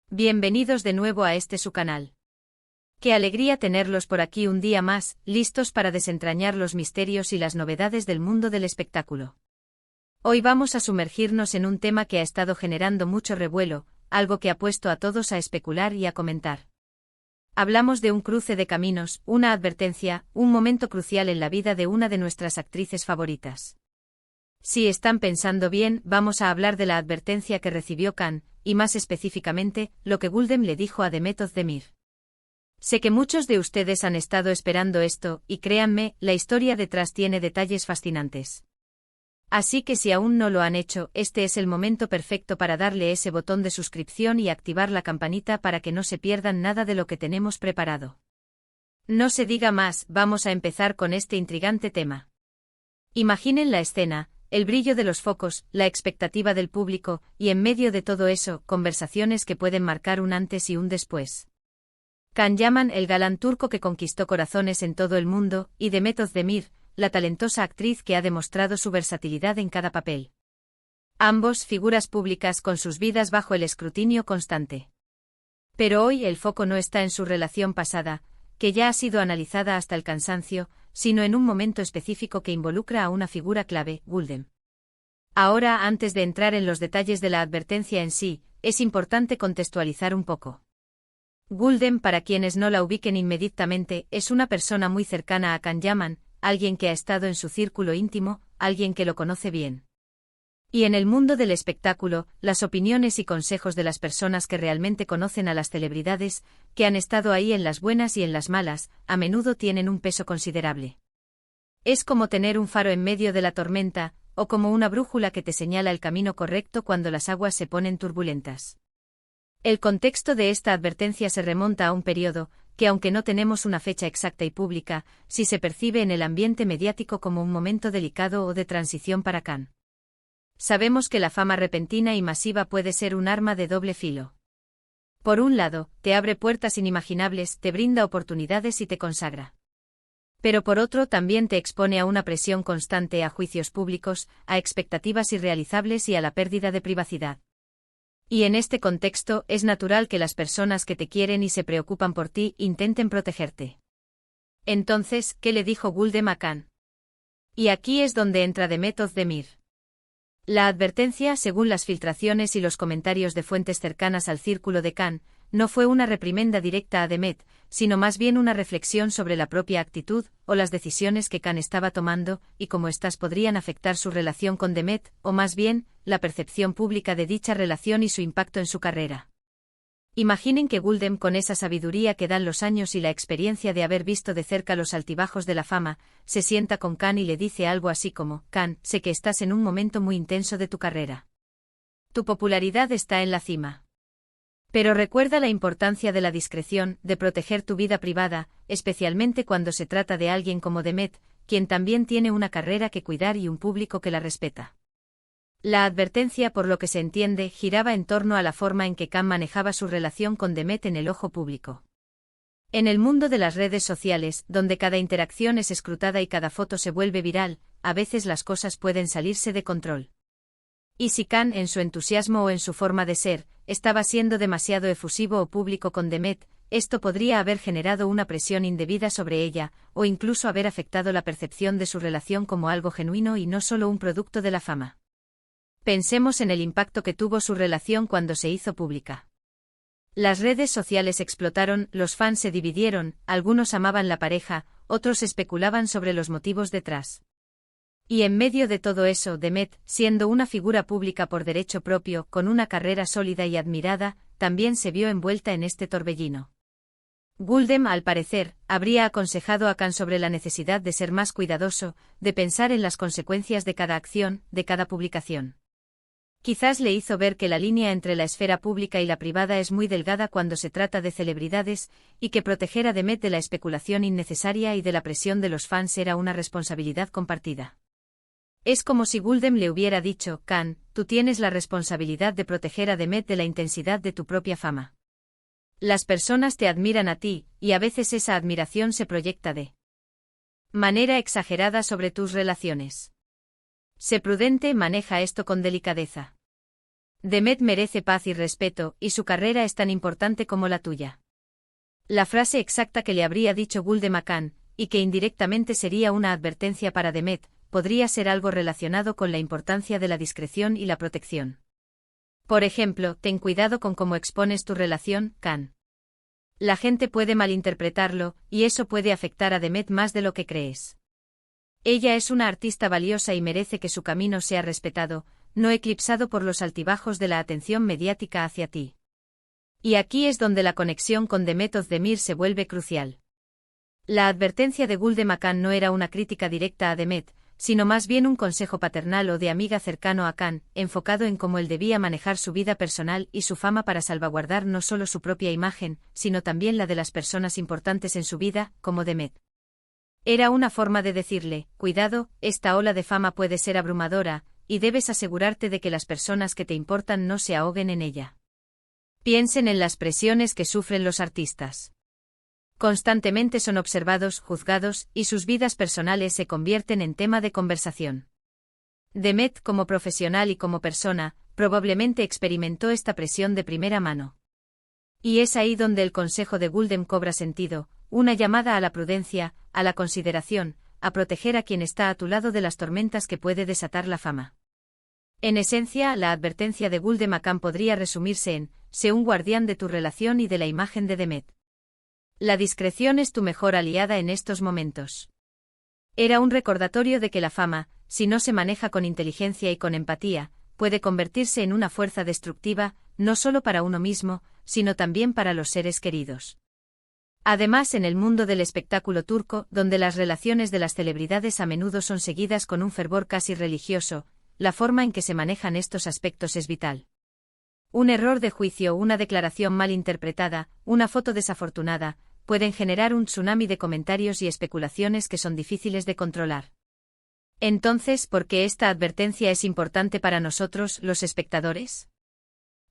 Bienvenidos de nuevo a su canal. Qué alegría tenerlos por aquí un día más, listos para desentrañar los misterios y las novedades del mundo del espectáculo. Hoy vamos a sumergirnos en un tema que ha estado generando mucho revuelo, algo que ha puesto a todos a especular y a comentar. Hablamos de un cruce de caminos, una advertencia, un momento crucial en la vida de una de nuestras actrices favoritas. Si están pensando bien, vamos a hablar de la advertencia que recibió Can, y más específicamente, lo que Gulden le dijo a Demet Özdemir. Sé que muchos de ustedes han estado esperando esto, y créanme, la historia detrás tiene detalles fascinantes. Así que si aún no lo han hecho, este es el momento perfecto para darle ese botón de suscripción y activar la campanita para que no se pierdan nada de lo que tenemos preparado. No se diga más, vamos a empezar con este intrigante tema. Imaginen la escena. El brillo de los focos, la expectativa del público, y en medio de todo eso, conversaciones que pueden marcar un antes y un después. Can Yaman, el galán turco que conquistó corazones en todo el mundo, y Demet Özdemir, la talentosa actriz que ha demostrado su versatilidad en cada papel. Ambos figuras públicas con sus vidas bajo el escrutinio constante. Pero hoy el foco no está en su relación pasada, que ya ha sido analizada hasta el cansancio, sino en un momento específico que involucra a una figura clave, Gulden. Ahora, antes de entrar en los detalles de la advertencia en sí, es importante contextualizar un poco. Gulden, para quienes no la ubiquen inmediatamente, es una persona muy cercana a Can Yaman, alguien que ha estado en su círculo íntimo, alguien que lo conoce bien. Y en el mundo del espectáculo, las opiniones y consejos de las personas que realmente conocen a las celebridades, que han estado ahí en las buenas y en las malas, a menudo tienen un peso considerable. Es como tener un faro en medio de la tormenta, o como una brújula que te señala el camino correcto cuando las aguas se ponen turbulentas. El contexto de esta advertencia se remonta a un periodo, que aunque no tenemos una fecha exacta y pública, sí se percibe en el ambiente mediático como un momento delicado o de transición para Can. Sabemos que la fama repentina y masiva puede ser un arma de doble filo. Por un lado, te abre puertas inimaginables, te brinda oportunidades y te consagra. Pero por otro también te expone a una presión constante, a juicios públicos, a expectativas irrealizables y a la pérdida de privacidad. Y en este contexto es natural que las personas que te quieren y se preocupan por ti intenten protegerte. Entonces, ¿qué le dijo Gulden a Can? Y aquí es donde entra Demet Özdemir. La advertencia, según las filtraciones y los comentarios de fuentes cercanas al círculo de Can, no fue una reprimenda directa a Demet, sino más bien una reflexión sobre la propia actitud, o las decisiones que Can estaba tomando, y cómo éstas podrían afectar su relación con Demet, o más bien, la percepción pública de dicha relación y su impacto en su carrera. Imaginen que Gulden, con esa sabiduría que dan los años y la experiencia de haber visto de cerca los altibajos de la fama, se sienta con Can y le dice algo así como: Can, sé que estás en un momento muy intenso de tu carrera. Tu popularidad está en la cima. Pero recuerda la importancia de la discreción, de proteger tu vida privada, especialmente cuando se trata de alguien como Demet, quien también tiene una carrera que cuidar y un público que la respeta. La advertencia, por lo que se entiende, giraba en torno a la forma en que Can manejaba su relación con Demet en el ojo público. En el mundo de las redes sociales, donde cada interacción es escrutada y cada foto se vuelve viral, a veces las cosas pueden salirse de control. Y si Can, en su entusiasmo o en su forma de ser, estaba siendo demasiado efusivo o público con Demet, esto podría haber generado una presión indebida sobre ella, o incluso haber afectado la percepción de su relación como algo genuino y no solo un producto de la fama. Pensemos en el impacto que tuvo su relación cuando se hizo pública. Las redes sociales explotaron, los fans se dividieron, algunos amaban la pareja, otros especulaban sobre los motivos detrás. Y en medio de todo eso, Demet, siendo una figura pública por derecho propio, con una carrera sólida y admirada, también se vio envuelta en este torbellino. Gulden, al parecer, habría aconsejado a Can sobre la necesidad de ser más cuidadoso, de pensar en las consecuencias de cada acción, de cada publicación. Quizás le hizo ver que la línea entre la esfera pública y la privada es muy delgada cuando se trata de celebridades, y que proteger a Demet de la especulación innecesaria y de la presión de los fans era una responsabilidad compartida. Es como si Gulden le hubiera dicho: Can, tú tienes la responsabilidad de proteger a Demet de la intensidad de tu propia fama. Las personas te admiran a ti, y a veces esa admiración se proyecta de manera exagerada sobre tus relaciones. Sé prudente, maneja esto con delicadeza. Demet merece paz y respeto, y su carrera es tan importante como la tuya. La frase exacta que le habría dicho Gulden Akan, y que indirectamente sería una advertencia para Demet, podría ser algo relacionado con la importancia de la discreción y la protección. Por ejemplo, ten cuidado con cómo expones tu relación, Kan. La gente puede malinterpretarlo, y eso puede afectar a Demet más de lo que crees. Ella es una artista valiosa y merece que su camino sea respetado, no eclipsado por los altibajos de la atención mediática hacia ti. Y aquí es donde la conexión con Demet Özdemir se vuelve crucial. La advertencia de Gulden Akan no era una crítica directa a Demet, sino más bien un consejo paternal o de amiga cercano a Kan, enfocado en cómo él debía manejar su vida personal y su fama para salvaguardar no solo su propia imagen, sino también la de las personas importantes en su vida, como Demet. Era una forma de decirle, cuidado, esta ola de fama puede ser abrumadora, y debes asegurarte de que las personas que te importan no se ahoguen en ella. Piensen en las presiones que sufren los artistas. Constantemente son observados, juzgados, y sus vidas personales se convierten en tema de conversación. Demet, como profesional y como persona, probablemente experimentó esta presión de primera mano. Y es ahí donde el consejo de Gulden cobra sentido, una llamada a la prudencia, a la consideración, a proteger a quien está a tu lado de las tormentas que puede desatar la fama. En esencia, la advertencia de Gulden Akan podría resumirse en: sé un guardián de tu relación y de la imagen de Demet. La discreción es tu mejor aliada en estos momentos. Era un recordatorio de que la fama, si no se maneja con inteligencia y con empatía, puede convertirse en una fuerza destructiva, no solo para uno mismo, sino también para los seres queridos. Además, en el mundo del espectáculo turco, donde las relaciones de las celebridades a menudo son seguidas con un fervor casi religioso, la forma en que se manejan estos aspectos es vital. Un error de juicio, una declaración mal interpretada, una foto desafortunada, pueden generar un tsunami de comentarios y especulaciones que son difíciles de controlar. Entonces, ¿por qué esta advertencia es importante para nosotros, los espectadores?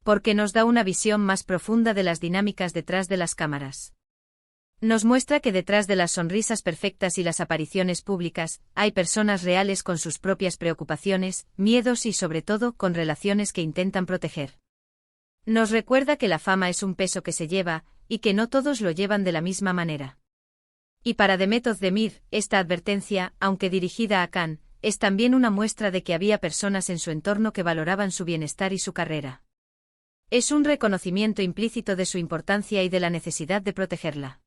Porque nos da una visión más profunda de las dinámicas detrás de las cámaras. Nos muestra que detrás de las sonrisas perfectas y las apariciones públicas, hay personas reales con sus propias preocupaciones, miedos y sobre todo con relaciones que intentan proteger. Nos recuerda que la fama es un peso que se lleva, y que no todos lo llevan de la misma manera. Y para Demet Özdemir, esta advertencia, aunque dirigida a Kan, es también una muestra de que había personas en su entorno que valoraban su bienestar y su carrera. Es un reconocimiento implícito de su importancia y de la necesidad de protegerla.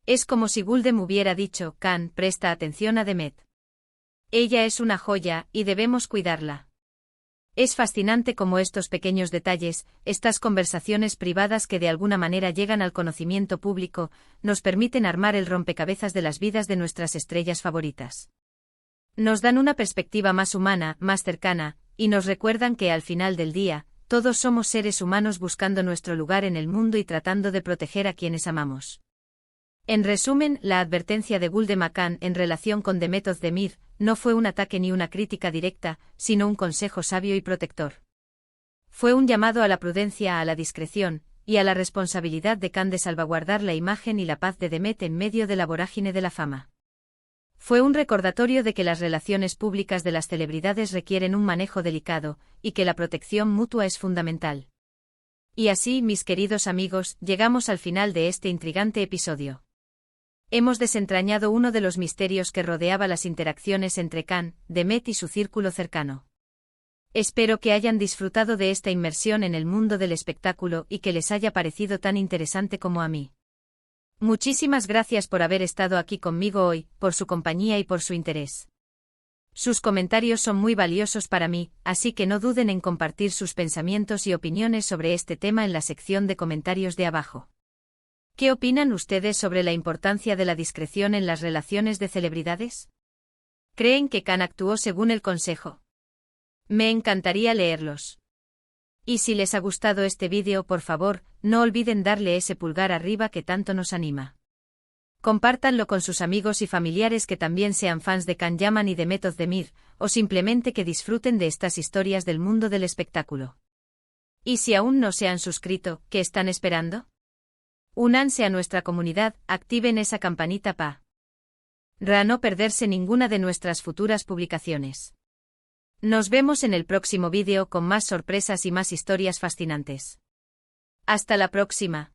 Es como si Gulden hubiera dicho: Kan, presta atención a Demet. Ella es una joya, y debemos cuidarla. Es fascinante cómo estos pequeños detalles, estas conversaciones privadas que de alguna manera llegan al conocimiento público, nos permiten armar el rompecabezas de las vidas de nuestras estrellas favoritas. Nos dan una perspectiva más humana, más cercana, y nos recuerdan que al final del día, todos somos seres humanos buscando nuestro lugar en el mundo y tratando de proteger a quienes amamos. En resumen, la advertencia de Gulden Akan en relación con Demet Özdemir no fue un ataque ni una crítica directa, sino un consejo sabio y protector. Fue un llamado a la prudencia, a la discreción, y a la responsabilidad de Kan de salvaguardar la imagen y la paz de Demet en medio de la vorágine de la fama. Fue un recordatorio de que las relaciones públicas de las celebridades requieren un manejo delicado, y que la protección mutua es fundamental. Y así, mis queridos amigos, llegamos al final de este intrigante episodio. Hemos desentrañado uno de los misterios que rodeaba las interacciones entre Kan, Demet y su círculo cercano. Espero que hayan disfrutado de esta inmersión en el mundo del espectáculo y que les haya parecido tan interesante como a mí. Muchísimas gracias por haber estado aquí conmigo hoy, por su compañía y por su interés. Sus comentarios son muy valiosos para mí, así que no duden en compartir sus pensamientos y opiniones sobre este tema en la sección de comentarios de abajo. ¿Qué opinan ustedes sobre la importancia de la discreción en las relaciones de celebridades? ¿Creen que Kan actuó según el consejo? Me encantaría leerlos. Y si les ha gustado este vídeo, por favor, no olviden darle ese pulgar arriba que tanto nos anima. Compártanlo con sus amigos y familiares que también sean fans de Kan Yaman y Demet Özdemir, o simplemente que disfruten de estas historias del mundo del espectáculo. Y si aún no se han suscrito, ¿qué están esperando? Únanse a nuestra comunidad, activen esa campanita para no perderse ninguna de nuestras futuras publicaciones. Nos vemos en el próximo vídeo con más sorpresas y más historias fascinantes. Hasta la próxima.